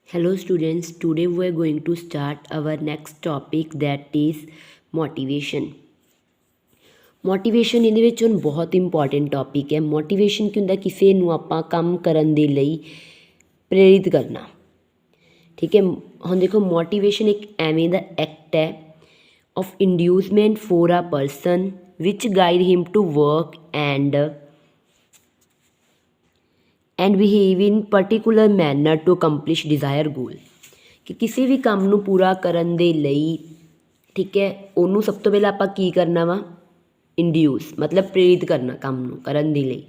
Hello students, today we are going to start our next topic that is motivation. Motivation ਇਹਦੇ ਵਿੱਚ ਹੁਣ ਬਹੁਤ important topic ਹੈ। Motivation ਕੀ ਹੁੰਦਾ, ਕਿਸੇ ਨੂੰ ਆਪਾਂ ਕੰਮ ਕਰਨ ਦੇ ਲਈ ਪ੍ਰੇਰਿਤ ਕਰਨਾ। ਠੀਕ ਹੈ, ਹੁਣ ਦੇਖੋ ਮੋਟੀਵੇਸ਼ਨ ਇੱਕ ਐਵੇਂ ਦਾ ਐਕਟ ਹੈ of inducement for a person which guide him to work and behave in particular manner to accomplish desire goal. ਕਿ ਕਿਸੇ ਵੀ ਕੰਮ ਨੂੰ ਪੂਰਾ ਕਰਨ ਦੇ ਲਈ, ਠੀਕ ਹੈ, ਉਹਨੂੰ ਸਭ ਤੋਂ ਪਹਿਲਾਂ ਆਪਾਂ ਕੀ ਕਰਨਾ ਵਾ, ਇੰਡਿਊਸ ਮਤਲਬ ਪ੍ਰੇਰਿਤ ਕਰਨਾ ਕੰਮ ਨੂੰ ਕਰਨ ਦੇ ਲਈ,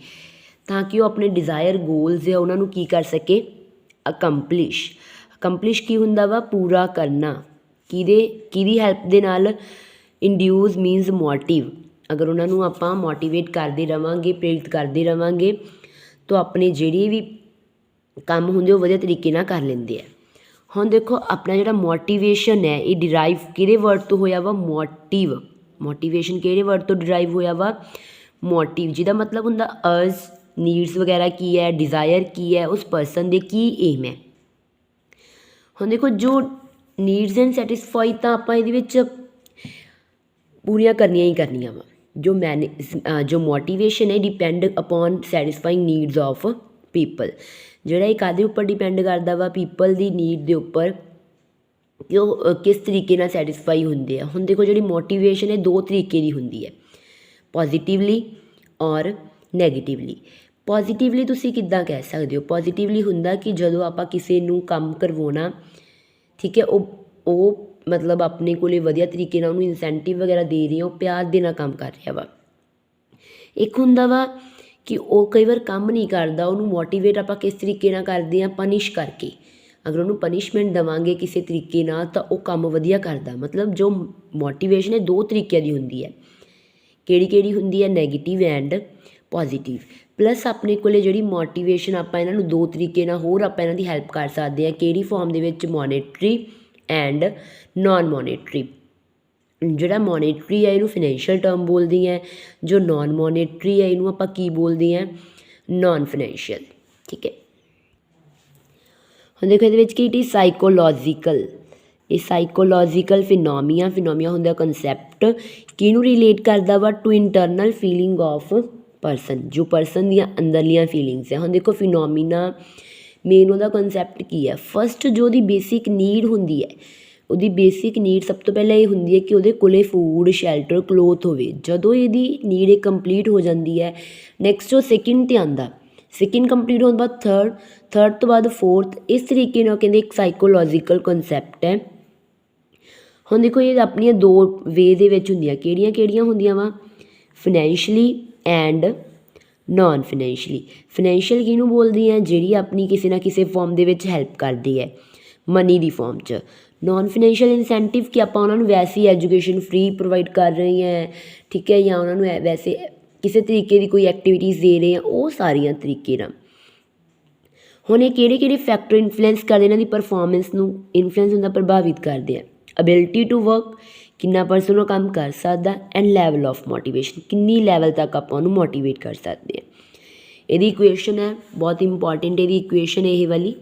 ਤਾਂ ਕਿ ਉਹ ਆਪਣੇ ਡਿਜ਼ਾਇਰ ਗੋਲਸ ਆ ਉਹਨਾਂ ਨੂੰ ਕੀ ਕਰ ਸਕੇ, ਅਕੰਪਲਿਸ਼ ਕੀ ਹੁੰਦਾ ਵਾ, ਪੂਰਾ ਕਰਨਾ। ਕਿਹਦੀ ਹੈਲਪ ਦੇ ਨਾਲ, ਇੰਡਿਊਸ ਮੀਨਸ ਮੋਟਿਵ। ਅਗਰ ਉਹਨਾਂ ਨੂੰ ਆਪਾਂ ਮੋਟੀਵੇਟ ਕਰਦੇ ਰਵਾਂਗੇ, ਪ੍ਰੇਰਿਤ ਕਰਦੇ ਰਵਾਂਗੇ, ਤਾਂ ਆਪਣੇ ਜਿਹੜੇ ਵੀ ਕੰਮ ਹੁੰਦੇ ਉਹ ਵਧੀਆ ਤਰੀਕੇ ਨਾਲ ਕਰ ਲੈਂਦੇ ਆ। ਹੁਣ ਦੇਖੋ ਆਪਣਾ ਜਿਹੜਾ ਮੋਟੀਵੇਸ਼ਨ ਹੈ ਇਹ ਡਿਰਾਈਵ ਕਿਹੜੇ ਵਰਡ ਤੋਂ ਹੋਇਆ ਵਾ, ਮੋਟੀਵੇਸ਼ਨ ਕਿਹੜੇ ਵਰਡ ਤੋਂ ਡਿਰਾਈਵ ਹੋਇਆ ਵਾ, ਮੋਟਿਵ, ਜਿਹਦਾ ਮਤਲਬ ਹੁੰਦਾ ਅਰਜ਼, ਨੀਡਸ ਵਗੈਰਾ ਕੀ ਹੈ, ਡਿਜ਼ਾਇਰ ਕੀ ਹੈ, ਉਸ ਪਰਸਨ ਦੇ ਕੀ ਏਮ ਹੈ। ਹੁਣ ਦੇਖੋ ਜੋ ਨੀਡਸ ਐਂਡ ਸੈਟਿਸਫਾਈ ਤਾਂ ਆਪਾਂ ਇਹਦੇ ਵਿੱਚ ਪੂਰੀਆਂ ਕਰਨੀਆਂ ਹੀ ਕਰਨੀਆਂ ਵਾ। ਜੋ ਮੋਟੀਵੇਸ਼ਨ ਹੈ depend upon satisfying needs of people. ਜਿਹੜਾ ਇਹ ਕਾਹਦੇ ਉੱਪਰ ਡਿਪੈਂਡ ਕਰਦਾ ਵਾ, ਪੀਪਲ ਦੀ ਨੀਡ ਦੇ ਉੱਪਰ, ਕਿ ਉਹ ਕਿਸ ਤਰੀਕੇ ਨਾਲ ਸੈਟਿਸਫਾਈ ਹੁੰਦੇ ਆ। ਹੁਣ ਦੇਖੋ ਜਿਹੜੀ ਮੋਟੀਵੇਸ਼ਨ ਹੈ ਦੋ ਤਰੀਕੇ ਦੀ ਹੁੰਦੀ ਹੈ, ਪੋਜ਼ੀਟਿਵਲੀ ਔਰ ਨੈਗੇਟਿਵਲੀ। ਪੋਜ਼ੀਟਿਵਲੀ ਤੁਸੀਂ ਕਿੱਦਾਂ ਕਹਿ ਸਕਦੇ ਹੋ, ਪੋਜ਼ੀਟਿਵਲੀ ਹੁੰਦਾ ਕਿ ਜਦੋਂ ਆਪਾਂ ਕਿਸੇ ਨੂੰ ਕੰਮ ਕਰਵਾਉਣਾ, ਠੀਕ ਹੈ, ਉਹ ਮਤਲਬ ਆਪਣੇ ਕੋਲ ਵਧੀਆ ਤਰੀਕੇ ਨਾਲ ਉਹਨੂੰ ਇਨਸੈਂਟਿਵ ਵਗੈਰਾ ਦੇ ਰਹੇ, ਉਹ ਪਿਆਰ ਦੇ ਨਾਲ ਕੰਮ ਕਰ ਰਿਹਾ ਵਾ। ਇੱਕ ਹੁੰਦਾ ਵਾ ਕਿ ਉਹ ਕਈ ਵਾਰ ਕੰਮ ਨਹੀਂ ਕਰਦਾ, ਉਹਨੂੰ ਮੋਟੀਵੇਟ ਆਪਾਂ ਕਿਸ ਤਰੀਕੇ ਨਾਲ ਕਰਦੇ ਹਾਂ, ਪਨਿਸ਼ ਕਰਕੇ। ਅਗਰ ਉਹਨੂੰ ਪਨਿਸ਼ਮੈਂਟ ਦੇਵਾਂਗੇ ਕਿਸੇ ਤਰੀਕੇ ਨਾਲ ਤਾਂ ਉਹ ਕੰਮ ਵਧੀਆ ਕਰਦਾ। ਮਤਲਬ ਜੋ ਮੋਟੀਵੇਸ਼ਨ ਹੈ ਦੋ ਤਰੀਕਿਆਂ ਦੀ ਹੁੰਦੀ ਹੈ। ਕਿਹੜੀ ਹੁੰਦੀ ਹੈ, ਨੈਗੇਟਿਵ ਐਂਡ ਪੋਜ਼ੀਟਿਵ। ਪਲੱਸ ਆਪਣੇ ਕੋਲ ਜਿਹੜੀ ਮੋਟੀਵੇਸ਼ਨ, ਆਪਾਂ ਇਹਨਾਂ ਨੂੰ ਦੋ ਤਰੀਕੇ ਨਾਲ ਹੋਰ ਆਪਾਂ ਇਹਨਾਂ ਦੀ ਹੈਲਪ ਕਰ ਸਕਦੇ ਹਾਂ। ਕਿਹੜੀ ਫਾਰਮ ਦੇ ਵਿੱਚ, ਮੋਨੇਟਰੀ ਐਂਡ ਨੋਨ ਮੋਨੇਟਰੀ। ਜਿਹੜਾ ਮੋਨੇਟਰੀ ਹੈ ਇਹਨੂੰ ਫਾਈਨੈਂਸ਼ੀਅਲ ਟਰਮ ਬੋਲਦੇ ਹੈ, ਜੋ ਨੋਨ ਮੋਨੇਟਰੀ ਹੈ ਇਹਨੂੰ ਆਪਾਂ ਕੀ ਬੋਲਦੇ ਹਾਂ, ਨੋਨ ਫਾਈਨੈਂਸ਼ੀਅਲ। ਠੀਕ ਹੈ, ਹੁਣ ਦੇਖੋ ਇਹਦੇ ਵਿੱਚ ਕੀ ਸਾਈਕੋਲੋਜੀਕਲ, ਇਹ ਸਾਈਕੋਲੋਜੀਕਲ ਫਿਨੋਮੀਆ ਹੁੰਦਾ ਕੰਸੈਪਟ, ਕਿਹਨੂੰ ਰਿਲੇਟ ਕਰਦਾ ਵਾ, to internal feeling of person, ਜੋ ਪਰਸਨ ਦੀਆਂ ਅੰਦਰਲੀਆਂ ਫੀਲਿੰਗਸ ਹੈ। ਹੁਣ ਦੇਖੋ ਫਿਨੋਮੀਨਾ ਮੇਨ ਉਹਦਾ ਕੰਸੈਪਟ ਕੀ ਹੈ, ਫਸਟ ਜੋ ਉਹਦੀ ਬੇਸਿਕ ਨੀਡ ਹੁੰਦੀ ਹੈ, ਉਹਦੀ ਬੇਸਿਕ ਨੀਡ ਸਭ ਤੋਂ ਪਹਿਲਾਂ ਇਹ ਹੁੰਦੀ ਹੈ ਕਿ ਉਹਦੇ ਕੋਲੇ ਫੂਡ, ਸ਼ੈਲਟਰ, ਕਲੋਥ ਹੋਵੇ। ਜਦੋਂ ਇਹਦੀ ਨੀਡ ਇਹ ਕੰਪਲੀਟ ਹੋ ਜਾਂਦੀ ਹੈ, ਨੈਕਸਟ ਉਹ ਸੈਕਿੰਡ 'ਤੇ ਆਉਂਦਾ, ਸੈਕਿੰਡ ਕੰਪਲੀਟ ਹੋਣ ਤੋਂ ਬਾਅਦ ਥਰਡ ਤੋਂ ਬਾਅਦ ਫੋਰਥ। ਇਸ ਤਰੀਕੇ ਨਾਲ ਕਹਿੰਦੇ ਇੱਕ ਸਾਈਕੋਲੋਜੀਕਲ ਕੰਸੈਪਟ ਹੈ। ਹੁਣ ਦੇਖੋ ਇਹ ਆਪਣੀਆਂ ਦੋ ਵੇ ਦੇ ਵਿੱਚ ਹੁੰਦੀਆਂ, ਕਿਹੜੀਆਂ ਹੁੰਦੀਆਂ ਵਾ, financially and non financially. Financial ਕਿਹਨੂੰ ਬੋਲਦੀ ਹੈ, ਜਿਹੜੀ ਆਪਣੀ ਕਿਸੇ ਨਾ ਕਿਸੇ ਫਾਰਮ ਦੇ ਵਿੱਚ ਹੈਲਪ ਕਰਦੀ ਹੈ, ਮਨੀ ਦੀ ਫਾਰਮ 'ਚ। ਨੋਨ ਫਾਈਨੈਂਸ਼ੀਅਲ ਇਨਸੈਂਟਿਵ ਕਿ ਆਪਾਂ ਉਹਨਾਂ ਨੂੰ ਵੈਸੇ ਹੀ ਐਜੂਕੇਸ਼ਨ ਫ੍ਰੀ ਪ੍ਰੋਵਾਈਡ ਕਰ ਰਹੇ ਹਾਂ, ਠੀਕ ਹੈ, ਜਾਂ ਉਹਨਾਂ ਨੂੰ ਵੈਸੇ ਕਿਸੇ ਤਰੀਕੇ ਦੀ ਕੋਈ ਐਕਟੀਵਿਟੀਜ਼ ਦੇ ਰਹੇ ਹਾਂ, ਉਹ ਸਾਰੀਆਂ ਤਰੀਕੇ ਨਾਲ। ਹੁਣ ਇਹ ਕਿਹੜੇ ਫੈਕਟਰ ਇਨਫਲੂਐਂਸ ਕਰਦੇ ਇਹਨਾਂ ਦੀ ਪਰਫੋਰਮੈਂਸ ਨੂੰ, ਇਨਫਲੂਐਂਸ ਹੁੰਦਾ, ਪ੍ਰਭਾਵਿਤ ਕਰਦੇ ਆ। ਅਬਿਲਿਟੀ ਟੂ ਵਰਕ, ਕਿੰਨਾ ਪਰਸਨ ਉਹ ਕੰਮ ਕਰ ਸਕਦਾ, ਐਂਡ ਲੈਵਲ ਆਫ ਮੋਟੀਵੇਸ਼ਨ, ਕਿੰਨੀ ਲੈਵਲ ਤੱਕ ਆਪਾਂ ਉਹਨੂੰ ਮੋਟੀਵੇਟ ਕਰ ਸਕਦੇ ਹਾਂ। ਇਹਦੀ ਇਕੁਏਸ਼ਨ ਹੈ ਬਹੁਤ ਇੰਪੋਰਟੈਂਟ, ਇਹਦੀ ਇਕੁਏਸ਼ਨ ਇਹ ਵਾਲੀ,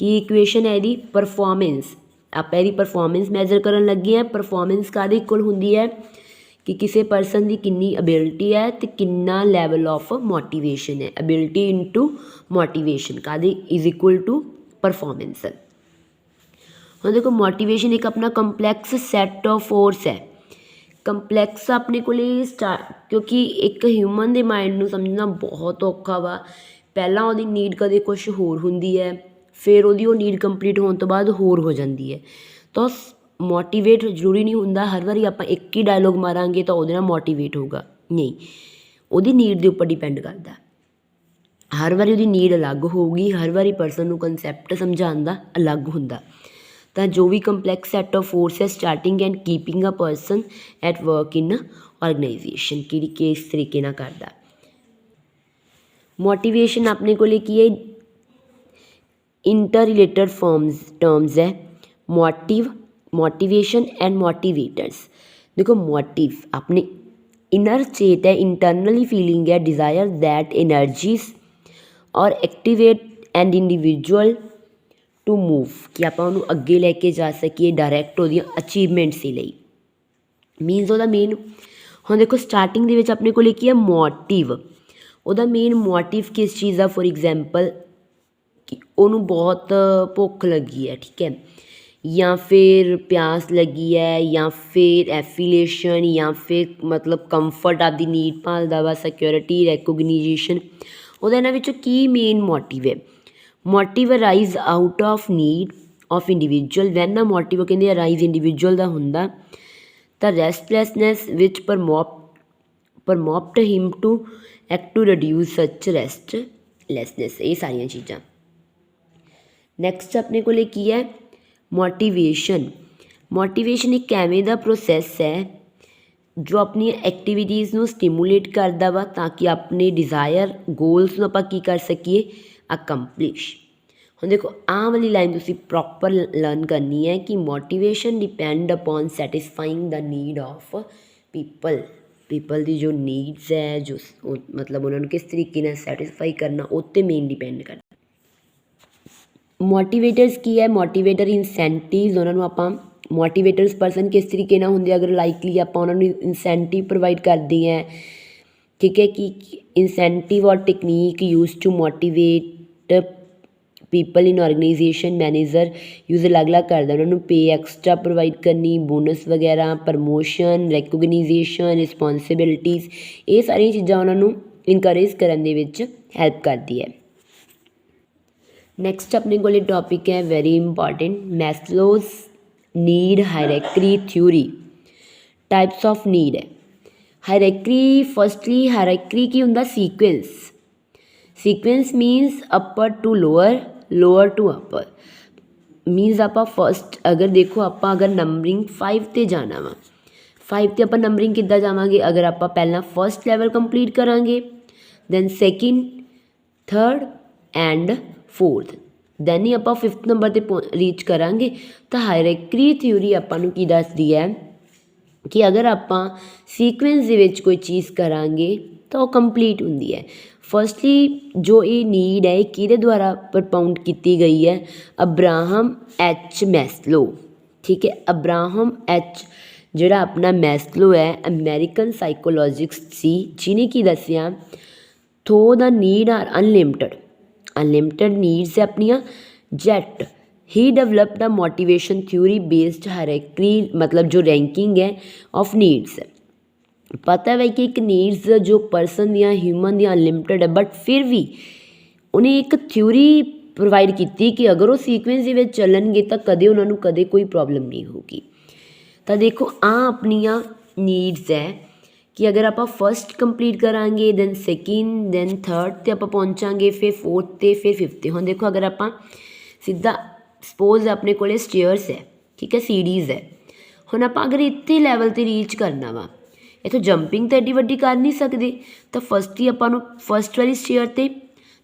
ਕਿ ਇਕੁਏਸ਼ਨ ਹੈ ਇਹਦੀ ਪਰਫੋਰਮੈਂਸ। ਆਪਾਂ ਇਹਦੀ ਪਰਫੋਰਮੈਂਸ ਮੈਜ਼ਰ ਕਰਨ ਲੱਗੇ ਹਾਂ। ਪਰਫੋਰਮੈਂਸ ਕਾਹਦੇ ਇਕੁਅਲ ਹੁੰਦੀ ਹੈ, ਕਿ ਕਿਸੇ ਪਰਸਨ ਦੀ ਕਿੰਨੀ ਅਬਿਲਿਟੀ ਹੈ ਅਤੇ ਕਿੰਨਾ ਲੈਵਲ ਆਫ ਮੋਟੀਵੇਸ਼ਨ ਹੈ। ਅਬਿਲਿਟੀ ਇਨਟੂ ਮੋਟੀਵੇਸ਼ਨ ਕਾਹਦੇ ਇਜ਼ ਇਕੁਅਲ ਟੂ ਪਰਫੋਰਮੈਂਸ। ਹੁਣ ਦੇਖੋ ਮੋਟੀਵੇਸ਼ਨ ਇੱਕ ਆਪਣਾ ਕੰਪਲੈਕਸ ਸੈੱਟ ਆਫ ਫੋਰਸ ਹੈ। ਕੰਪਲੈਕਸ ਆਪਣੇ ਕੋਲ ਕਿਉਂਕਿ ਇੱਕ ਹਿਊਮਨ ਦੇ ਮਾਇੰਡ ਨੂੰ ਸਮਝਣਾ ਬਹੁਤ ਔਖਾ ਵਾ। ਪਹਿਲਾਂ ਉਹਦੀ ਨੀਡ ਕਦੇ ਕੁਛ ਹੋਰ ਹੁੰਦੀ ਹੈ, ਫਿਰ ਉਹਦੀ ਉਹ ਨੀਡ ਕੰਪਲੀਟ ਹੋਣ ਤੋਂ ਬਾਅਦ ਹੋਰ ਹੋ ਜਾਂਦੀ ਹੈ। ਤਾਂ ਮੋਟੀਵੇਟ ਜ਼ਰੂਰੀ ਨਹੀਂ ਹੁੰਦਾ ਹਰ ਵਾਰੀ ਆਪਾਂ ਇੱਕ ਹੀ ਡਾਇਲੋਗ ਮਾਰਾਂਗੇ ਤਾਂ ਉਹਦੇ ਨਾਲ ਮੋਟੀਵੇਟ ਹੋਊਗਾ, ਨਹੀਂ, ਉਹਦੀ ਨੀਡ ਦੇ ਉੱਪਰ ਡਿਪੈਂਡ ਕਰਦਾ। ਹਰ ਵਾਰੀ ਉਹਦੀ ਨੀਡ ਅਲੱਗ ਹੋਊਗੀ, ਹਰ ਵਾਰੀ ਪਰਸਨ ਨੂੰ ਕੰਸੈਪਟ ਸਮਝਾਉਣ ਦਾ ਅਲੱਗ ਹੁੰਦਾ। ਤਾਂ ਜੋ ਵੀ ਕੰਪਲੈਕਸ ਸੈੱਟ ਆਫ ਫੋਰਸ ਹੈ starting and keeping a person at work in organization, ਕਿਸ ਤਰੀਕੇ ਨਾਲ ਕਰਦਾ। ਮੋਟੀਵੇਸ਼ਨ ਆਪਣੇ ਕੋਲ ਕੀ ਹੈ, ਇੰਟਰ ਰਿਲੇਟਡ ਟਰਮਸ ਹੈ, ਮੋਟੀਵੇਸ਼ਨ ਐਂਡ ਮੋਟੀਵੇਟਰਸ। ਦੇਖੋ ਮੋਟਿਵ ਆਪਣੀ ਇਨਰ ਸਟੇਟ ਹੈ, ਇੰਟਰਨਲੀ ਫੀਲਿੰਗ ਹੈ, desire that energies or activate and individual to move, ਕਿ ਆਪਾਂ ਉਹਨੂੰ ਅੱਗੇ ਲੈ ਕੇ ਜਾ ਸਕੀਏ ਡਾਇਰੈਕਟ ਉਹਦੀਆਂ ਅਚੀਵਮੈਂਟਸ ਦੇ ਲਈ। ਮੀਨਸ ਉਹਦਾ ਮੇਨ, ਹੁਣ ਦੇਖੋ ਸਟਾਰਟਿੰਗ ਦੇ ਵਿੱਚ ਆਪਣੇ ਕੋਲ ਕੀ ਹੈ, ਮੋਟਿਵ। ਉਹਦਾ ਮੇਨ ਮੋਟਿਵ ਕਿਸ ਚੀਜ਼ ਦਾ, ਫੋਰ ਐਗਜ਼ਾਮਪਲ ਕਿ ਉਹਨੂੰ ਬਹੁਤ ਭੁੱਖ ਲੱਗੀ ਹੈ, ਠੀਕ ਹੈ, ਜਾਂ ਫਿਰ ਪਿਆਸ ਲੱਗੀ ਹੈ, ਜਾਂ ਫਿਰ ਐਫੀਲੇਸ਼ਨ, ਜਾਂ ਫਿਰ ਮਤਲਬ ਕੰਫਰਟ ਆਪਦੀ ਨੀਡ ਭਾਲਦਾ ਵਾ, ਸਿਕਿਉਰਿਟੀ, ਰੈਕੋਗਨਾਈਜੇਸ਼ਨ। ਉਹਦਾ ਇਹਨਾਂ ਵਿੱਚੋਂ ਕੀ ਮੇਨ ਮੋਟਿਵ ਹੈ? Motive arise out of need of individual, when a motive ਕਹਿੰਦੇ ਅਰਾਈਜ਼ ਇੰਡੀਵਿਜੂਅਲ ਦਾ ਹੁੰਦਾ ਤਾਂ ਰੈਸਟਲੈਸਨੈਸ ਵਿੱਚ prompt him to act to reduce such restlessness. ਇਹ ਸਾਰੀਆਂ ਚੀਜ਼ਾਂ। ਨੈਕਸਟ ਆਪਣੇ ਕੋਲ ਕੀ ਹੈ, ਮੋਟੀਵੇਸ਼ਨ। ਮੋਟੀਵੇਸ਼ਨ ਇੱਕ ਐਵੇਂ ਦਾ ਪ੍ਰੋਸੈਸ ਹੈ ਜੋ ਆਪਣੀਆਂ ਐਕਟੀਵਿਟੀਜ਼ ਨੂੰ ਸਟੀਮੂਲੇਟ ਕਰਦਾ ਵਾ ਤਾਂ ਕਿ ਆਪਣੇ ਡਿਜ਼ਾਇਰ ਗੋਲਸ ਨੂੰ ਆਪਾਂ ਕੀ ਕਰ ਸਕੀਏ, ਅਕੰਪਲਿਸ਼। ਹੁਣ ਦੇਖੋ ਆਹ ਵਾਲੀ ਲਾਈਨ ਤੁਸੀਂ ਪ੍ਰੋਪਰ ਲਰਨ ਕਰਨੀ ਹੈ ਕਿ motivation depend upon satisfying the need of people ਦੀ ਜੋ ਨੀਡਸ ਹੈ, ਜੋ ਮਤਲਬ ਉਹਨਾਂ ਨੂੰ ਕਿਸ ਤਰੀਕੇ ਨਾਲ ਸੈਟਿਸਫਾਈ ਕਰਨਾ, ਉਹ 'ਤੇ ਮੇਨ ਡਿਪੈਂਡ ਕਰਦਾ। ਮੋਟੀਵੇਟਰਸ ਕੀ ਹੈ, ਮੋਟੀਵੇਟਰ ਇਨਸੈਂਟਿਵ, ਉਹਨਾਂ ਨੂੰ ਆਪਾਂ ਮੋਟੀਵੇਟਰਸ ਪਰਸਨ ਕਿਸ ਤਰੀਕੇ ਨਾਲ ਹੁੰਦੇ, ਅਗਰ ਲਾਈਕਲੀ ਆਪਾਂ ਉਹਨਾਂ ਨੂੰ ਇਨਸੈਂਟਿਵ ਪ੍ਰੋਵਾਈਡ ਕਰਦੇ ਹੈ, ਠੀਕ ਹੈ, ਕਿ incentive or technique use to motivate people in organization. Manager use ਅਲੱਗ-ਅਲੱਗ ਕਰਦਾ, ਉਹਨਾਂ ਨੂੰ ਪੇ ਐਕਸਟਰਾ ਪ੍ਰੋਵਾਈਡ ਕਰਨੀ, ਬੋਨਸ ਵਗੈਰਾ, ਪ੍ਰਮੋਸ਼ਨ, ਰੈਕੋਗਨਾਈਜੇਸ਼ਨ, ਰਿਸਪੋਂਸੀਬਿਲਿਟੀਜ਼, ਇਹ ਸਾਰੀਆਂ ਚੀਜ਼ਾਂ ਉਹਨਾਂ ਨੂੰ ਇਨਕਰੇਜ ਕਰਨ ਦੇ ਵਿੱਚ ਹੈਲਪ ਕਰਦੀ ਹੈ। ਨੈਕਸਟ ਆਪਣੇ ਕੋਲ ਟੋਪਿਕ ਹੈ very important, Maslow's need hierarchy theory. Types of need ਹੈ ਹਾਇਰਾਰਕੀ। ਫਸਟਲੀ ਹਾਇਰਾਰਕੀ ਕੀ ਹੁੰਦਾ, sequence means upper to lower to upper. Means ਆਪਾਂ ਫਸਟ ਅਗਰ ਦੇਖੋ ਆਪਾਂ ਅਗਰ ਨੰਬਰਿੰਗ 5 'ਤੇ ਜਾਣਾ ਵਾ, 5 'ਤੇ ਆਪਾਂ ਨੰਬਰਿੰਗ ਕਿੱਦਾਂ ਜਾਵਾਂਗੇ, ਅਗਰ ਆਪਾਂ ਪਹਿਲਾਂ ਫਸਟ ਲੈਵਲ ਕੰਪਲੀਟ ਕਰਾਂਗੇ, then second, third and fourth, then ਹੀ ਆਪਾਂ 5th ਨੰਬਰ 'ਤੇ ਰੀਚ ਕਰਾਂਗੇ। ਤਾਂ ਹਾਇਰਾਰਕੀ ਥਿਊਰੀ ਆਪਾਂ ਨੂੰ ਕੀ ਦੱਸਦੀ ਹੈ ਕਿ ਅਗਰ ਆਪਾਂ ਸੀਕੁਐਂਸ ਦੇ ਵਿੱਚ ਕੋਈ ਚੀਜ਼ ਕਰਾਂਗੇ ਤਾਂ ਉਹ ਕੰਪਲੀਟ ਹੁੰਦੀ ਹੈ। ਫਸਟਲੀ ਜੋ ਇਹ ਨੀਡ ਹੈ ਇਹ ਕਿਹਦੇ ਦੁਆਰਾ ਪ੍ਰਪਾਉਂਡ ਕੀਤੀ ਗਈ ਹੈ, ਅਬਰਾਹਮ ਐਚ ਮੈਸਲੋ, ਠੀਕ ਹੈ। ਅਬਰਾਹਮ ਐਚ ਜਿਹੜਾ ਆਪਣਾ ਮੈਸਲੋ ਹੈ ਅਮੈਰੀਕਨ ਸਾਈਕੋਲੋਜਿਸਟ ਸੀ, ਜਿਹਨੇ ਕੀ ਦੱਸਿਆ, ਥੋ ਦਾ ਨੀਡ ਆਰ ਅਨਲਿਮਟਡ ਨੀਡਸ ਹੈ ਆਪਣੀਆਂ, ਜੈਟ ਹੀ ਡਿਵੈਲਪਡ ਅ ਮੋਟੀਵੇਸ਼ਨ ਥਿਊਰੀ ਬੇਸਡ ਹਾਇਰਾਰਕੀ, ਮਤਲਬ ਜੋ ਰੈਂਕਿੰਗ ਹੈ ਆਫ ਨੀਡਸ। ਪਤਾ ਹੈ ਕਿ ਇੱਕ ਨੀਡਸ ਜੋ ਪਰਸਨ ਦੀਆਂ ਹਿਊਮਨ ਦੀਆਂ ਅਨਲਿਮਟਡ ਹੈ, ਬਟ ਫਿਰ ਵੀ ਉਹਨੇ ਇੱਕ ਥਿਊਰੀ ਪ੍ਰੋਵਾਈਡ ਕੀਤੀ ਕਿ ਅਗਰ ਉਹ ਸੀਕੁਐਂਸ ਦੇ ਵਿੱਚ ਚੱਲਣਗੇ ਤਾਂ ਕਦੇ ਉਹਨਾਂ ਨੂੰ ਕਦੇ ਕੋਈ ਪ੍ਰੋਬਲਮ ਨਹੀਂ ਹੋਊਗੀ। ਤਾਂ ਦੇਖੋ ਆਹ ਆਪਣੀਆਂ ਨੀਡਸ ਹੈ ਕਿ ਅਗਰ ਆਪਾਂ ਫਸਟ ਕੰਪਲੀਟ ਕਰਾਂਗੇ, ਦੈਨ ਸੈਕਿੰਡ, ਦੈਨ ਥਰਡ 'ਤੇ ਆਪਾਂ ਪਹੁੰਚਾਂਗੇ, ਫਿਰ 4th 'ਤੇ, ਫਿਰ 5th 'ਤੇ। ਹੁਣ ਦੇਖੋ ਅਗਰ ਆਪਾਂ ਸਿੱਧਾ ਸਪੋਜ਼ ਆਪਣੇ ਕੋਲ ਸਟੇਅਰਸ ਹੈ, ਠੀਕ ਹੈ, ਸੀੜੀਜ਼ ਹੈ, ਹੁਣ ਆਪਾਂ ਅਗਰ ਇੱਥੇ ਲੈਵਲ 'ਤੇ ਰੀਚ ਕਰਨਾ ਵਾ, ਇੱਥੋਂ ਜੰਪਿੰਗ ਤਾਂ ਐਡੀ ਵੱਡੀ ਕਰ ਨਹੀਂ ਸਕਦੇ, ਤਾਂ ਫਸਟ ਹੀ ਆਪਾਂ ਨੂੰ ਫਸਟ ਵਾਲੀ ਸਟੇਅਰ 'ਤੇ,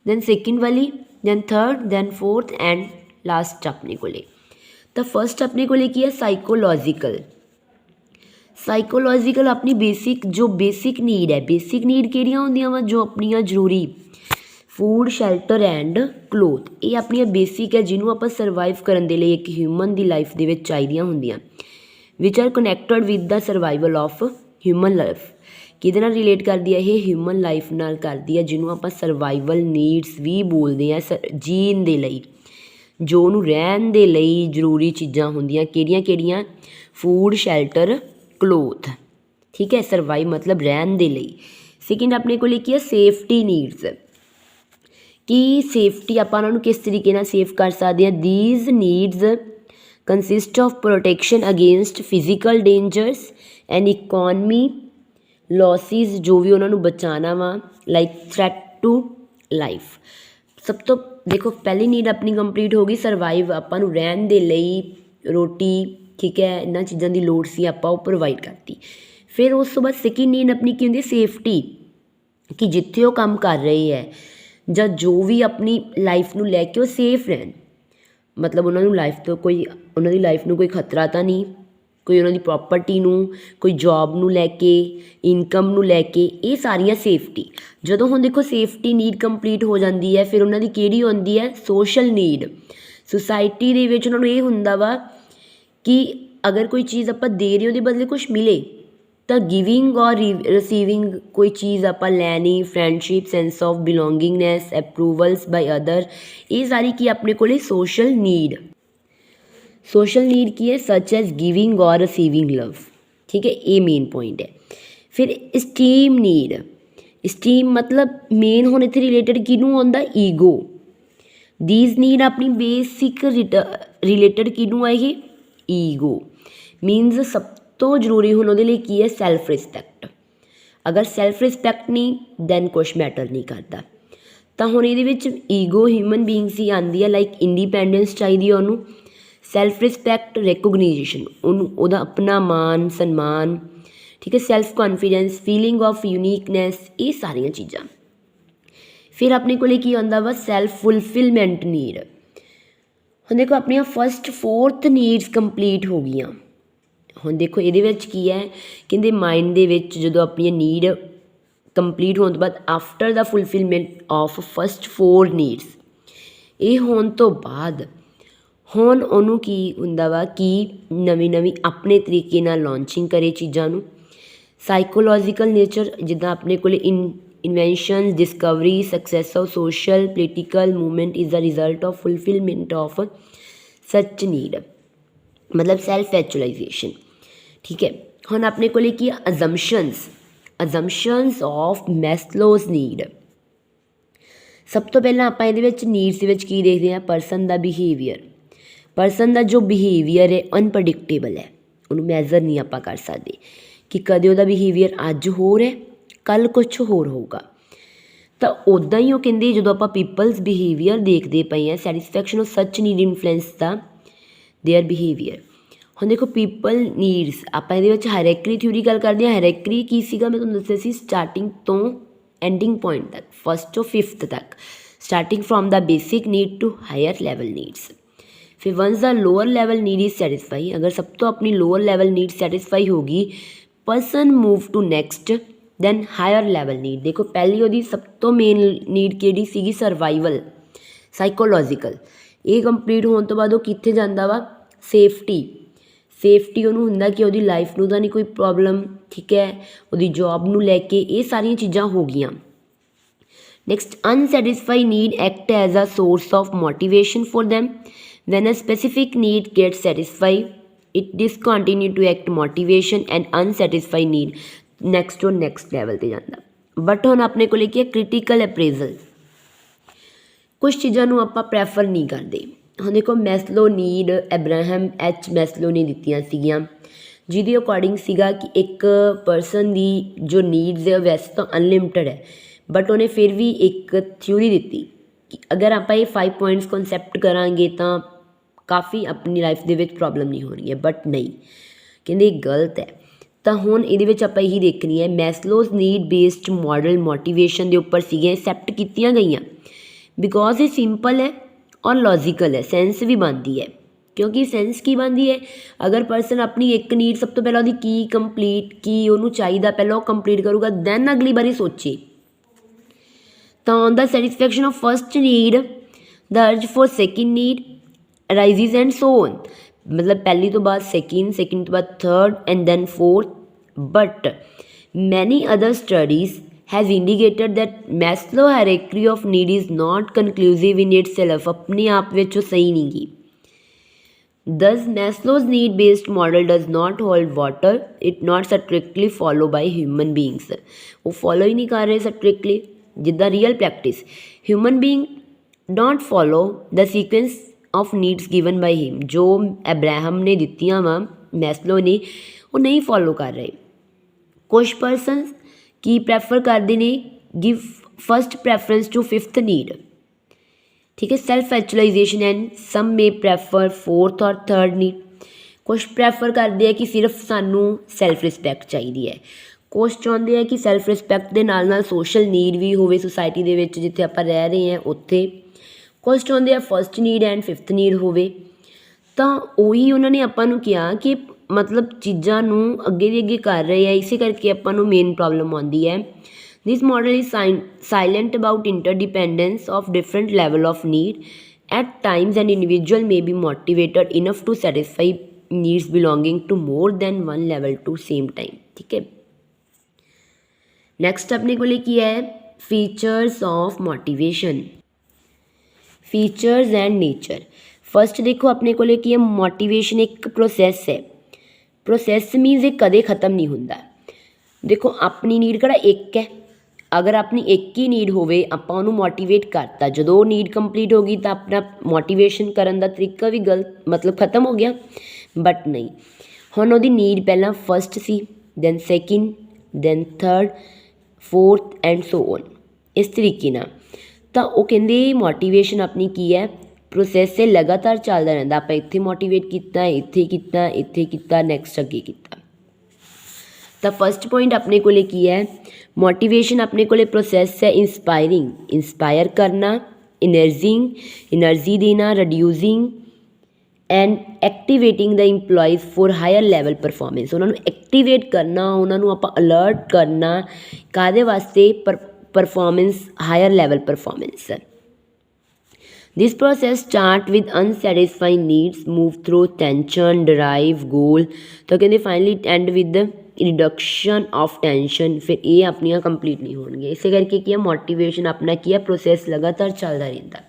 ਦੈਨ ਸੈਕਿੰਡ ਵਾਲੀ, then third, then fourth and last ਆਪਣੇ ਕੋਲ। ਤਾਂ ਫਸਟ ਆਪਣੇ ਕੋਲ ਕੀ ਹੈ, ਸਾਈਕੋਲੋਜੀਕਲ ਆਪਣੀ ਬੇਸਿਕ ਨੀਡ ਹੈ। ਬੇਸਿਕ ਨੀਡ ਕਿਹੜੀਆਂ ਹੁੰਦੀਆਂ ਵਾ, ਜੋ ਆਪਣੀਆਂ ਜ਼ਰੂਰੀ ਫੂਡ, ਸ਼ੈਲਟਰ ਐਂਡ ਕਲੋਥ, ਇਹ ਆਪਣੀਆਂ ਬੇਸਿਕ ਹੈ ਜਿਹਨੂੰ ਆਪਾਂ ਸਰਵਾਈਵ ਕਰਨ ਦੇ ਲਈ ਇੱਕ ਹਿਊਮਨ ਦੀ ਲਾਈਫ ਦੇ ਵਿੱਚ ਚਾਹੀਦੀਆਂ ਹੁੰਦੀਆਂ, which are connected with the survival of human life. ਕਿਹਦੇ ਨਾਲ ਰਿਲੇਟ ਕਰਦੀ ਹੈ ਇਹ, ਹਿਊਮਨ ਲਾਈਫ ਨਾਲ ਕਰਦੀ ਹੈ, ਜਿਹਨੂੰ ਆਪਾਂ ਸਰਵਾਈਵਲ ਨੀਡਸ ਵੀ ਬੋਲਦੇ ਹਾਂ। ਜੀਣ ਦੇ ਲਈ, ਜੋ ਉਹਨੂੰ ਰਹਿਣ ਦੇ ਲਈ ਜ਼ਰੂਰੀ ਚੀਜ਼ਾਂ ਹੁੰਦੀਆਂ, ਕਿਹੜੀਆਂ ਫੂਡ, ਸ਼ੈਲਟਰ, ਕਲੋਥ, ਠੀਕ ਹੈ, ਸਰਵਾਈਵ ਮਤਲਬ ਰਹਿਣ ਦੇ ਲਈ। ਸੈਕਿੰਡ ਆਪਣੇ ਕੋਲ ਕੀ ਹੈ, ਸੇਫਟੀ ਨੀਡਸ, ਕਿ ਸੇਫਟੀ ਆਪਾਂ ਉਹਨਾਂ ਨੂੰ ਕਿਸ ਤਰੀਕੇ ਨਾਲ ਸੇਫ ਕਰ ਸਕਦੇ ਹਾਂ। These needs consist of protection against physical dangers and economy losses, ਜੋ ਵੀ ਉਹਨਾਂ ਨੂੰ ਬਚਾਉਣਾ ਵਾ, ਲਾਈਕ ਥ੍ਰੈਟ ਟੂ ਲਾਈਫ। ਸਭ ਤੋਂ ਦੇਖੋ ਪਹਿਲੀ ਨੀਡ ਆਪਣੀ ਕੰਪਲੀਟ ਹੋ ਗਈ, ਸਰਵਾਈਵ, ਆਪਾਂ ਨੂੰ ਰਹਿਣ ਦੇ ਲਈ ਰੋਟੀ, ਠੀਕ ਹੈ, ਇਹਨਾਂ ਚੀਜ਼ਾਂ ਦੀ ਲੋੜ ਸੀ, ਆਪਾਂ ਉਹ ਪ੍ਰੋਵਾਈਡ ਕਰਤੀ। ਫਿਰ ਉਸ ਤੋਂ ਬਾਅਦ ਸੈਕਿੰਡ ਨੀਡ ਆਪਣੀ ਕੀ ਹੁੰਦੀ ਹੈ, ਸੇਫਟੀ, ਕਿ ਜਿੱਥੇ ਉਹ ਕੰਮ ਕਰ ਰਹੇ ਹੈ ਜਾਂ ਜੋ ਵੀ ਆਪਣੀ ਲਾਈਫ ਨੂੰ ਲੈ ਕੇ ਉਹ ਸੇਫ ਰਹਿਣ, ਮਤਲਬ ਉਹਨਾਂ ਨੂੰ ਲਾਈਫ ਤੋਂ ਉਹਨਾਂ ਦੀ ਲਾਈਫ ਨੂੰ ਕੋਈ ਖਤਰਾ ਤਾਂ ਨਹੀਂ, ਕੋਈ ਉਹਨਾਂ ਦੀ ਪ੍ਰੋਪਰਟੀ ਨੂੰ, ਕੋਈ ਜੋਬ ਨੂੰ ਲੈ ਕੇ, ਇਨਕਮ ਨੂੰ ਲੈ ਕੇ, ਇਹ ਸਾਰੀਆਂ ਸੇਫਟੀ। ਜਦੋਂ ਹੁਣ ਦੇਖੋ ਸੇਫਟੀ ਨੀਡ ਕੰਪਲੀਟ ਹੋ ਜਾਂਦੀ ਹੈ, ਫਿਰ ਉਹਨਾਂ ਦੀ ਕਿਹੜੀ ਆਉਂਦੀ ਹੈ, ਸੋਸ਼ਲ ਨੀਡ। ਸੁਸਾਇਟੀ ਦੇ ਵਿੱਚ ਉਹਨਾਂ ਨੂੰ ਇਹ ਹੁੰਦਾ ਵਾ ਕਿ ਅਗਰ ਕੋਈ ਚੀਜ਼ ਆਪਾਂ ਦੇ ਰਹੇ ਉਹਦੇ ਬਦਲੇ ਕੁਛ ਮਿਲੇ ਤਾਂ ਗਿਵਿੰਗ ਔਰ ਰਿਸੀਵਿੰਗ ਕੋਈ ਚੀਜ਼ ਆਪਾਂ ਲੈਣੀ, friendship, sense of belongingness, approvals by other, ਇਹ ਸਾਰੀ ਕੀ ਆਪਣੇ ਕੋਲੇ ਸੋਸ਼ਲ ਨੀਡ ਕੀ ਹੈ, ਸੱਚ ਐਜ਼ ਗਿਵਿੰਗ ਔਰ ਰਿਸੀਵਿੰਗ ਲਵ। ਠੀਕ ਹੈ, ਇਹ ਮੇਨ ਪੁਆਇੰਟ ਹੈ। ਫਿਰ ਸਟੀਮ ਨੀਡ, ਸਟੀਮ ਮਤਲਬ ਮੇਨ ਹੁਣ ਇੱਥੇ ਰਿਲੇਟਡ ਕਿਹਨੂੰ ਆਉਂਦਾ, ਈਗੋ। ਦੀਜ਼ ਨੀਡ ਆਪਣੀ ਬੇਸਿਕ ਰਿਲੇਟਡ ਕਿਹਨੂੰ ਆ, ਇਹ ਈਗੋ। ਮੀਨਸ ਸਭ ਤੋਂ ਜ਼ਰੂਰੀ ਹੁਣ ਉਹਦੇ ਲਈ ਕੀ ਹੈ, ਸੈਲਫ ਰਿਸਪੈਕਟ। ਅਗਰ ਸੈਲਫ ਰਿਸਪੈਕਟ ਨਹੀਂ ਦੈਨ ਕੁਛ ਮੈਟਰ ਨਹੀਂ ਕਰਦਾ। ਤਾਂ ਹੁਣ ਇਹਦੇ ਵਿੱਚ ਈਗੋ ਹਿਊਮਨ ਬੀਇੰਗਸ ਹੀ ਆਉਂਦੀ ਹੈ, ਲਾਈਕ ਇੰਡੀਪੈਂਡੈਂਸ ਚਾਹੀਦੀ ਹੈ ਉਹਨੂੰ, ਸੈਲਫ ਰਿਸਪੈਕਟ, ਰੈਕੋਗਨਾਈਜੇਸ਼ਨ, ਉਹਨੂੰ ਉਹਦਾ ਆਪਣਾ ਮਾਨ ਸਨਮਾਨ, ਠੀਕ ਹੈ, self confidence, feeling of uniqueness, ਇਹ ਸਾਰੀਆਂ ਚੀਜ਼ਾਂ। ਫਿਰ ਆਪਣੇ ਕੋਲੇ ਕੀ ਆਉਂਦਾ ਵਾ, ਸੈਲਫ ਫੁਲਫਿਲਮੈਂਟ ਨੀਡ। ਹੁਣ ਦੇਖੋ ਆਪਣੀਆਂ ਫਸਟ 4th ਨੀਡਸ ਕੰਪਲੀਟ ਹੋ ਗਈਆਂ। ਹੁਣ ਦੇਖੋ ਇਹਦੇ ਵਿੱਚ ਕੀ ਹੈ, ਕਹਿੰਦੇ ਮਾਈਂਡ ਦੇ ਵਿੱਚ ਜਦੋਂ ਆਪਣੀਆਂ ਨੀਡ ਕੰਪਲੀਟ ਹੋਣ ਤੋਂ ਬਾਅਦ after the ਫੁਲਫਿਲਮੈਂਟ of first 4 needs, ਇਹ ਹੋਣ ਤੋਂ ਬਾਅਦ ਹੁਣ ਉਹਨੂੰ ਕੀ ਹੁੰਦਾ ਵਾ ਕਿ ਨਵੀਂ ਆਪਣੇ ਤਰੀਕੇ ਨਾਲ ਲਾਂਚਿੰਗ ਕਰੇ ਚੀਜ਼ਾਂ ਨੂੰ। ਸਾਈਕੋਲੋਜੀਕਲ ਨੇਚਰ, ਜਿੱਦਾਂ ਆਪਣੇ ਕੋਲ invention, Discovery, success of social political movement is the result of ਫੁਲਫਿਲਮੈਂਟ of ਸੱਚ ਨੀਡ, ਮਤਲਬ ਸੈਲਫ ਐਕਚੁਅਲਾਈਜੇਸ਼ਨ। ਠੀਕ ਹੈ, ਹੁਣ ਆਪਣੇ ਕੋਲ ਕੀ ਅਜ਼ੰਪਸ਼ਨਸ ਆਫ ਮੈਸਲੋਜ਼ ਨੀਡ। ਸਭ ਤੋਂ ਪਹਿਲਾਂ ਆਪਾਂ ਇਹਦੇ ਵਿੱਚ ਨੀਡਸ ਦੇ ਵਿੱਚ ਕੀ ਦੇਖਦੇ ਹਾਂ, ਪਰਸਨ ਦਾ ਬਿਹੇਵੀਅਰ। ਪਰਸਨ ਦਾ ਜੋ ਬਿਹੇਵੀਅਰ ਹੈ ਅਨਪ੍ਰੈਡਿਕਟੇਬਲ ਹੈ, ਉਹਨੂੰ ਮੈਜ਼ਰ ਨਹੀਂ ਆਪਾਂ ਕਰ ਸਕਦੇ ਕਿ ਕਦੇ ਉਹਦਾ ਬਿਹੇਵੀਅਰ ਅੱਜ ਹੋਰ ਹੈ, ਕੱਲ੍ਹ ਕੁਛ ਹੋਰ ਹੋਊਗਾ। ਤਾਂ ਉੱਦਾਂ ਹੀ ਉਹ ਕਹਿੰਦੇ ਜਦੋਂ ਆਪਾਂ ਪੀਪਲਸ ਬਿਹੇਵੀਅਰ ਦੇਖਦੇ ਪਏ ਹਾਂ, ਸੈਟਿਸਫੈਕਸ਼ਨ ਆਫ ਸੱਚ need influence the there behaviour. ਹੁਣ ਦੇਖੋ ਪੀਪਲ ਨੀਡਸ, ਆਪਾਂ ਇਹਦੇ ਵਿੱਚ ਹਾਇਰਾਰਕੀ ਥਿਊਰੀ ਗੱਲ ਕਰਦੇ ਹਾਂ। ਹਾਇਰਾਰਕੀ ਕੀ ਸੀਗਾ, ਮੈਂ ਤੁਹਾਨੂੰ ਦੱਸਿਆ ਸੀ, ਸਟਾਰਟਿੰਗ ਤੋਂ ਐਂਡਿੰਗ ਪੁਆਇੰਟ ਤੱਕ, 1st ਤੋਂ 5th ਤੱਕ, starting from the basic need to higher level needs. ਫਿਰ once the lower level need is satisfy, ਅਗਰ ਸਭ ਤੋਂ ਆਪਣੀ ਲੋਅਰ ਲੈਵਲ ਨੀਡ ਸੈਟਿਸਫਾਈ ਹੋ ਗਈ, person move to next then higher level need. ਦੇਖੋ ਪਹਿਲੀ ਉਹਦੀ ਸਭ ਤੋਂ ਮੇਨ ਨੀਡ ਕਿਹੜੀ ਸੀਗੀ, ਸਰਵਾਈਵਲ, ਸਾਈਕੋਲੋਜੀਕਲ। ਇਹ ਕੰਪਲੀਟ ਹੋਣ ਤੋਂ ਬਾਅਦ ਉਹ ਕਿੱਥੇ ਜਾਂਦਾ ਵਾ, ਸੇਫਟੀ ਉਹਨੂੰ ਹੁੰਦਾ ਕਿ ਉਹਦੀ ਲਾਈਫ ਨੂੰ ਤਾਂ ਨਹੀਂ ਕੋਈ ਪ੍ਰੋਬਲਮ, ਠੀਕ ਹੈ, ਉਹਦੀ ਜੋਬ ਨੂੰ ਲੈ ਕੇ, ਇਹ ਸਾਰੀਆਂ ਚੀਜ਼ਾਂ ਹੋ ਗਈਆਂ। Next unsatisfied need act as a source of motivation for them when a specific need gets satisfied it discontinue to act motivation and unsatisfied need next level ਤੇ ਜਾਂਦਾ। ਬਟ ਹੁਣ ਆਪਣੇ ਕੋਲ ਕੀ ਹੈ, ਕ੍ਰਿਟੀਕਲ ਅਪਰੇਜ਼ਲ। ਕੁਛ ਚੀਜ਼ਾਂ ਨੂੰ ਆਪਾਂ ਪ੍ਰੈਫਰ ਨਹੀਂ ਕਰਦੇ। ਹੁਣ ਦੇਖੋ ਮੈਸਲੋ ਨੀਡ ਅਬਰਾਹਮ ਐਚ ਮੈਸਲੋ ਨੇ ਦਿੱਤੀਆਂ ਸੀਗੀਆਂ, ਜਿਹਦੇ ਅਕੋਰਡਿੰਗ ਸੀਗਾ ਕਿ ਇੱਕ ਪਰਸਨ ਦੀ ਜੋ ਨੀਡਸ ਹੈ ਵੈਸੇ ਤਾਂ ਅਨਲਿਮਿਟਡ ਹੈ, ਬਟ ਉਹਨੇ ਫਿਰ ਵੀ ਇੱਕ ਥਿਊਰੀ ਦਿੱਤੀ ਕਿ ਅਗਰ ਆਪਾਂ ਇਹ 5 ਪੁਆਇੰਟਸ ਕਨਸੈਪਟ ਕਰਾਂਗੇ ਤਾਂ ਕਾਫੀ ਆਪਣੀ ਲਾਈਫ ਦੇ ਵਿੱਚ ਪ੍ਰੋਬਲਮ ਨਹੀਂ ਹੋਣੀ ਹੈ, ਬਟ ਨਹੀਂ, ਕਹਿੰਦੇ ਇਹ ਗਲਤ ਹੈ। ਤਾਂ ਹੁਣ ਇਹਦੇ ਵਿੱਚ ਆਪਾਂ ਇਹੀ ਦੇਖਣੀ ਹੈ, ਮੈਸਲੋਜ਼ ਨੀਡ ਬੇਸਡ ਮਾਡਲ ਮੋਟੀਵੇਸ਼ਨ ਦੇ ਉੱਪਰ ਸੀਗੀਆਂ, ਐਕਸੈਪਟ ਕੀਤੀਆਂ ਗਈਆਂ ਬਿਕੋਜ਼ ਇਹ ਸਿੰਪਲ ਹੈ ਔਰ ਲੌਜੀਕਲ ਹੈ, ਸੈਂਸ ਵੀ ਬਣਦੀ ਹੈ। ਕਿਉਂਕਿ ਸੈਂਸ ਕੀ ਬਣਦੀ ਹੈ, ਅਗਰ ਪਰਸਨ ਆਪਣੀ ਇੱਕ ਨੀਡ ਸਭ ਤੋਂ ਪਹਿਲਾਂ ਉਹਦੀ ਕੀ ਉਹਨੂੰ ਚਾਹੀਦਾ ਪਹਿਲਾਂ ਉਹ ਕੰਪਲੀਟ ਕਰੂਗਾ, ਦੈਨ ਅਗਲੀ ਵਾਰੀ ਸੋਚੇ। ਤਾਂ on the satisfaction of first need the urge for second need arises and so on, ਮਤਲਬ ਪਹਿਲੀ ਤੋਂ ਬਾਅਦ ਸੈਕਿੰਡ ਤੋਂ ਬਾਅਦ third and then fourth. But many other studies has indicated that Maslow hierarchy of need is not conclusive in itself, अपने आप ਵਿੱਚ ਉਹ ਸਹੀ ਨਹੀਂ ਗੀ। Thus Maslow's need based model does not hold water, it not strictly follow by human beings, ਉਹ follow ਹੀ ਨਹੀਂ ਕਰ ਰਹੇ strictly ਜਿੱਦਾਂ real practice human being don't follow the sequence of needs given by him, ਜੋ Abraham ਨੇ ਦਿੱਤੀਆਂ ਵਾ ਮੈਸਲੋ ਨੇ, ਉਹ ਨਹੀਂ ਫੋਲੋ ਕਰ ਰਹੇ। ਕੁਛ ਪਰਸਨਸ ਕੀ ਪ੍ਰੈਫਰ ਕਰਦੇ ਨੇ, give first preference to 5th need, ਠੀਕ ਹੈ, self actualisation, and some may prefer 4th ਔਰ 3rd ਨੀਡ। ਕੁਛ ਪ੍ਰੈਫਰ ਕਰਦੇ ਆ ਕਿ ਸਿਰਫ ਸਾਨੂੰ ਸੈਲਫ ਰਿਸਪੈਕਟ ਚਾਹੀਦੀ ਹੈ, ਕੁਛ ਚਾਹੁੰਦੇ ਆ ਕਿ ਸੈਲਫ ਰਿਸਪੈਕਟ ਦੇ ਨਾਲ ਨਾਲ ਸੋਸ਼ਲ ਨੀਡ ਵੀ ਹੋਵੇ ਸੋਸਾਇਟੀ ਦੇ ਵਿੱਚ ਜਿੱਥੇ ਆਪਾਂ ਰਹਿ ਰਹੇ ਹਾਂ ਉੱਥੇ, ਕੁਛ ਚਾਹੁੰਦੇ ਆ first need and 5th need ਹੋਵੇ। ਤਾਂ ਉਹੀ ਉਹਨਾਂ ਨੇ ਆਪਾਂ ਨੂੰ ਕਿਹਾ ਕਿ ਮਤਲਬ ਚੀਜ਼ਾਂ ਨੂੰ ਅੱਗੇ ਦੀ ਅੱਗੇ ਕਰ ਰਹੇ ਆ, ਇਸੇ ਕਰਕੇ ਆਪਾਂ ਨੂੰ ਮੇਨ ਪ੍ਰੋਬਲਮ ਆਉਂਦੀ ਹੈ। This model is silent about interdependence of different level of need At times an individual may be motivated enough to satisfy needs belonging to more than one level to same time। ठीक है, next अपने को की है features of motivation, features and nature. First देखो अपने को की है मोटिवेशन एक प्रोसैस है, प्रोसैस मीनस ये कदे खत्म नहीं होंदा। देखो अपनी नीड किहड़ा एक है, अगर अपनी एक ही नीड होवे आपां उहनूं मोटिवेट करता, जदों नीड कंप्लीट हो गई तो अपना मोटिवेशन करन दा तरीका भी गलत मतलब खत्म हो गया। बट नहीं, हुण उहदी नीड पहलां फस्ट सी, then second, then third, fourth and so on, इस तरीके नाल तो वो कहंदे मोटिवेशन अपनी की है प्रोसैस है, लगातार चलदा रहिंदा। आपां इत्थे मोटिवेट कीता, इत्थे कीता, इत्थे कीता, नैक्सट अगे कीता। तो फस्ट पॉइंट अपने को की है मोटिवेशन अपने को प्रोसैस है इंस्पायरिंग, इंस्पायर करना, एनर्जी देना, reducing and activating the employees for higher level performance. उन्होंने एक्टिवेट करना, उन्होंने आप अलर्ट करना कादे वास्ते performance higher level performance. This process start with unsatisfying needs, move through tension, drive, goal, तो कहते finally end with reduction of tension, फिर ये अपनियां कंप्लीट नहीं होणगे। इस करके की मोटिवेशन अपना की प्रोसैस लगातार चलता रहिंदा।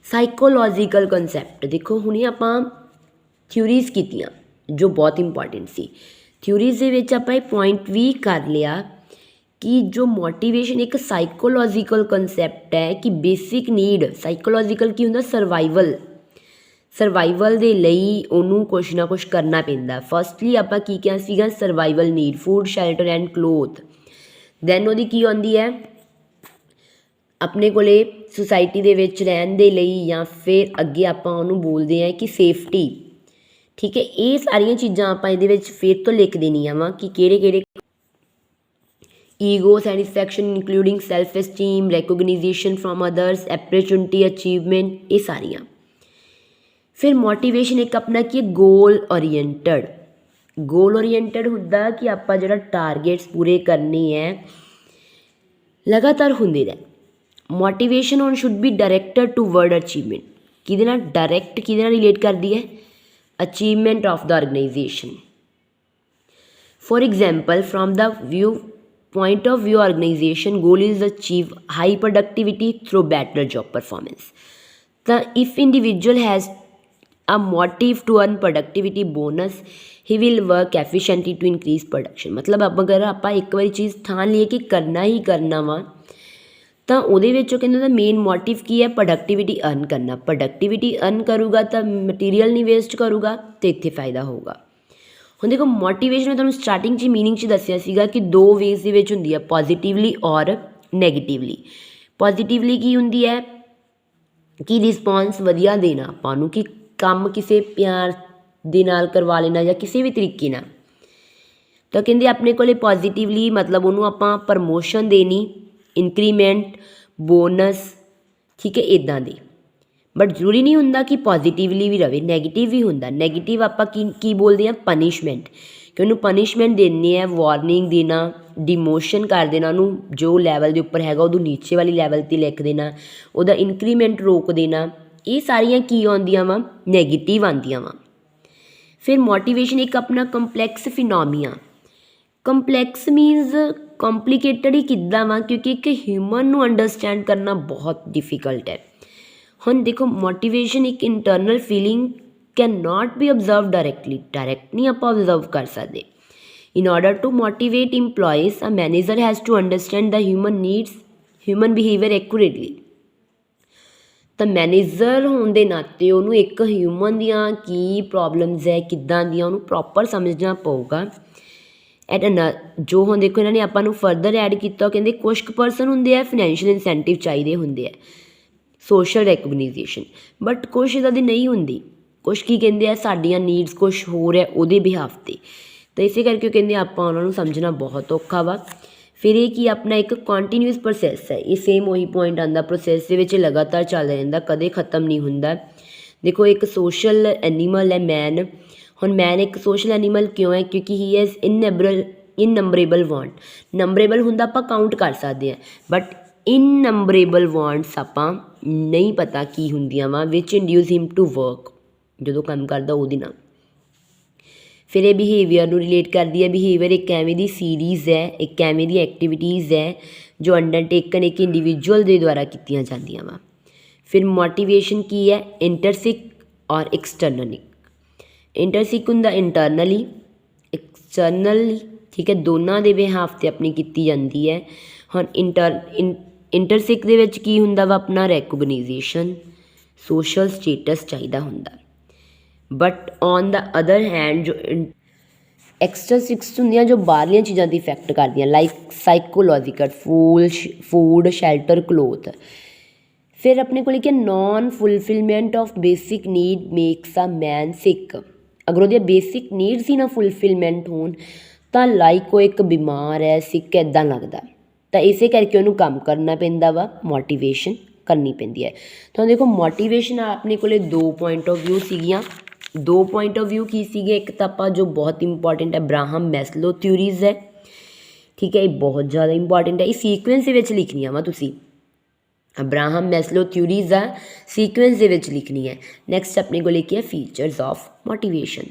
साइकोलॉजिकल कंसैप्ट देखो, हुणे आपां थ्योरीज कीतियां जो बहुत इंपॉर्टेंट सी। थ्योरीज दे विच आपां पॉइंट भी कर लिया कि जो मोटिवेशन एक साइकोलॉजिकल कंसैप्ट है कि बेसिक नीड, साइकोलॉजिकल की हुंदा सर्वाइवल, सर्वाइवल दे लई उन्होंने कुछ ना कुछ करना पैंदा। फस्टली आपां की क्या सीगा survival need, food, shelter and cloth. Then उहदी की आउंदी है अपने कोले सोसाइटी दे विच रहन दे लई, या फिर अगे आपां उहनूं बोलदे हैं कि सेफ्टी। ठीक है, ये सारियां चीज़ां आपां इहदे विच फिर तो लिख देनियां वा कि किहड़े-किहड़े ego satisfaction including self esteem, recognisation from others, opportunity, achievement, ये सारियां। फिर मोटिवेशन एक अपना की गोल ओरिएंटेड, गोल ओरिएंटेड हुंदा कि आपां जिहड़ा टारगेट्स पूरे करने हैं लगातार हुंदे रहे। Motivation on should be directed toward achievement, किहदे नाल डायरैक्ट किहदे नाल रिलेट करदी है, achievement of the organisation. For example from the view point of view organization goal is achieve high productivity through better job performance। The if individual has a motive to earn productivity bonus, he will work efficiently to increase production। मतलब अब अगर आप एक बार चीज़ ठान लिए कि करना ही करना वा तो ਉਹਦੇ ਵਿੱਚ ਉਹ ਕਹਿੰਦੇ ਉਹਦਾ ਮੇਨ ਮੋਟਿਵ ਕੀ ਹੈ, ਪ੍ਰੋਡਕਟਿਵਿਟੀ ਅਰਨ ਕਰਨਾ। ਪ੍ਰੋਡਕਟਿਵਿਟੀ ਅਰਨ ਕਰੂਗਾ ਤਾਂ ਮਟੀਰੀਅਲ ਨਹੀਂ ਵੇਸਟ ਕਰੂਗਾ ਤੇ ਇੱਥੇ ਫਾਇਦਾ ਹੋਊਗਾ। ਹੁਣ ਦੇਖੋ ਮੋਟੀਵੇਸ਼ਨ ਮੈਂ ਤੁਹਾਨੂੰ ਸਟਾਰਟਿੰਗ 'ਚ ਮੀਨਿੰਗ 'ਚ ਦੱਸਿਆ ਸੀਗਾ ਕਿ ਦੋ ਵੇਜ਼ ਦੇ ਵਿੱਚ ਹੁੰਦੀ ਹੈ, ਪੋਜ਼ੀਟਿਵਲੀ ਔਰ ਨੈਗੇਟਿਵਲੀ। ਪੋਜ਼ੀਟਿਵਲੀ ਕੀ ਹੁੰਦੀ ਹੈ ਕਿ ਰਿਸਪੌਂਸ ਵਧੀਆ ਦੇਣਾ ਆਪਾਂ ਨੂੰ, ਕਿ ਕੰਮ ਕਿਸੇ ਪਿਆਰ ਦੇ ਨਾਲ ਕਰਵਾ ਲੈਣਾ ਜਾਂ ਕਿਸੇ ਵੀ ਤਰੀਕੇ ਨਾਲ। ਤਾਂ ਕਹਿੰਦੇ ਆਪਣੇ ਕੋਲੇ ਪੋਜ਼ੀਟਿਵਲੀ ਮਤਲਬ ਉਹਨੂੰ ਆਪਾਂ ਪ੍ਰਮੋਸ਼ਨ ਦੇਣੀ, ਇੰਕਰੀਮੈਂਟ, ਬੋਨਸ, ਠੀਕ ਹੈ ਇੱਦਾਂ ਦੀ। बट जरूरी नहीं होंदा कि पॉजिटिवली भी रहे, नैगेटिव भी होंदा। नैगेटिव आप की बोलते हैं पनिशमेंट, कि उन्होंने पनिशमेंट देनी है, वार्निंग देना, डिमोशन कर देना, उन्होंने जो लैवल के उपर हैगा उदों नीचे वाली लैवल पर लिख देना, उहदा इंक्रीमेंट रोक देना। ये सारियां की आउंदियां वा, नैगेटिव आउंदियां वा। फिर मोटिवेशन एक अपना कंपलैक्स फिनोमिना, कंपलैक्स मीनस कॉम्पलीकेटड ही किद्दां वा, क्योंकि एक ह्यूमन नूं अंडरस्टैंड करना बहुत डिफिकल्ट है। ਹੁਣ देखो मोटिवेशन एक internal feeling can not be observe directly, direct नहीं आप ऑब्जर्व कर सकते। In order to motivate employees a manager has to understand the human needs, human behaviour accurately. तो मैनेजर होने के नाते उन्होंने एक ह्यूमन दियाँ की प्रॉब्लम्स है किद्दां दियां उन्होंने प्रॉपर समझना पऊगा। एट जो हम देखो इन्होंने आपां नूं फर्दर ऐड किया, कहते कुछ परसन होंदे आ फाइनैंशियल इंसैंटिव चाहिए होंदे आ, सोशल रिकॉग्नाइजेशन, बट कुछ इदा दी नहीं होंदी। कुछ की कहते हैं साडियां नीड्स कुछ होर है उहदे बिहाफ ते, तो इस करके कहते आपां उन्हां नूं समझना बहुत औखा वा। फिर ये कि अपना एक कॉन्टीन्यूअस प्रोसैस है, ये सेम वही पॉइंट आंदा, प्रोसैस दे विच लगातार चलदा रहिंदा, कदे खत्म नहीं हुंदा। देखो एक सोशल एनीमल है मैन, हुण मैन एक सोशल एनीमल क्यों है, क्योंकि ही हैज़ इननंबरेबल वांट। नंबरेबल हुंदा आपां काउंट कर सकते हैं, बट इननंबरेबल वांट्स आपां ਨਹੀਂ ਪਤਾ ਕੀ ਹੁੰਦੀਆਂ ਵਾ ਵਿਚ ਇੰਡਿਊਸ ਹਿਮ ਟੂ ਵਰਕ, ਜਦੋਂ ਕੰਮ ਕਰਦਾ ਉਹਦੇ ਨਾਲ। ਫਿਰ ਇਹ ਬਿਹੇਵੀਅਰ ਨੂੰ ਰਿਲੇਟ ਕਰਦੀ ਹੈ। ਬਿਹੇਵੀਅਰ ਇੱਕ ਐਵੇਂ ਦੀ ਸੀਰੀਜ਼ ਹੈ, ਇੱਕ ਐਵੇਂ ਦੀ ਐਕਟੀਵਿਟੀਜ਼ ਹੈ ਜੋ ਅੰਡਰਟੇਕਨ ਇੱਕ ਇੰਡੀਵਿਜੂਅਲ ਦੇ ਦੁਆਰਾ ਕੀਤੀਆਂ ਜਾਂਦੀਆਂ ਵਾ। ਫਿਰ ਮੋਟੀਵੇਸ਼ਨ ਕੀ ਹੈ, ਇੰਟਰਸਿਕ ਔਰ ਐਕਸਟਰਨਲੀ। ਇੰਟਰਸਿਕ ਹੁੰਦਾ ਇੰਟਰਨਲੀ, ਐਕਸਟਰਨਲੀ, ਠੀਕ ਹੈ, ਦੋਨਾਂ ਦੇ ਬਿਹਾਫ 'ਤੇ ਆਪਣੀ ਕੀਤੀ ਜਾਂਦੀ ਹੈ। ਹੁਣ ਇੰਟਰਸਿਕ ਦੇ ਵਿੱਚ ਕੀ ਹੁੰਦਾ ਵਾ, ਆਪਣਾ ਰੈਕੋਗਨਾਈਜੇਸ਼ਨ, ਸੋਸ਼ਲ ਸਟੇਟਸ ਚਾਹੀਦਾ ਹੁੰਦਾ। But on the other hand ਜੋ ਐਕਸਟਰਸਿਕਸ ਹੁੰਦੀਆਂ ਜੋ ਬਾਹਰਲੀਆਂ ਚੀਜ਼ਾਂ ਦੀ ਇਫੈਕਟ ਕਰਦੀਆਂ, like psychological, food, shelter, cloth. ਫਿਰ ਆਪਣੇ ਕੋਲ ਕੀ ਹੈ, non fulfilment of basic need makes a man sick. ਅਗਰ ਉਹਦੀਆਂ ਬੇਸਿਕ ਨੀਡਸ ਹੀ ਨਾ ਫੁਲਫਿਲਮੈਂਟ ਹੋਣ ਤਾਂ ਲਾਈਕ ਉਹ ਇੱਕ ਬਿਮਾਰ ਹੈ, ਸਿੱਕ ਇੱਦਾਂ ਲੱਗਦਾ। ਤਾਂ ਇਸੇ ਕਰਕੇ ਉਹਨੂੰ ਕੰਮ ਕਰਨਾ ਪੈਂਦਾ ਵਾ, ਮੋਟੀਵੇਸ਼ਨ ਕਰਨੀ ਪੈਂਦੀ ਹੈ। ਤਾਂ ਦੇਖੋ ਮੋਟੀਵੇਸ਼ਨ ਆਪਣੇ ਕੋਲ ਦੋ ਪੁਆਇੰਟ ਆਫ ਵਿਊ ਸੀਗੀਆਂ। ਦੋ ਪੁਆਇੰਟ ਆਫ ਵਿਊ ਕੀ ਸੀਗੇ, ਇੱਕ ਤਾਂ ਆਪਾਂ ਜੋ ਬਹੁਤ ਇੰਪੋਰਟੈਂਟ ਹੈ ਅਬਰਾਹਮ ਮੈਸਲੋ ਥਿਊਰੀਜ਼ ਹੈ, ਠੀਕ ਹੈ, ਇਹ ਬਹੁਤ ਜ਼ਿਆਦਾ ਇੰਪੋਰਟੈਂਟ ਹੈ। ਇਹ ਸੀਕੁਐਂਸ ਦੇ ਵਿੱਚ ਲਿਖਣੀਆਂ ਵਾ ਤੁਸੀਂ, ਅਬਰਾਹਮ ਮੈਸਲੋ ਥਿਊਰੀਜ਼ ਆ ਸੀਕੁਐਂਸ ਦੇ ਵਿੱਚ ਲਿਖਣੀ ਹੈ। ਨੈਕਸਟ ਆਪਣੇ ਕੋਲ ਕੀ ਹੈ, ਫੀਚਰਸ ਆਫ ਮੋਟੀਵੇਸ਼ਨ।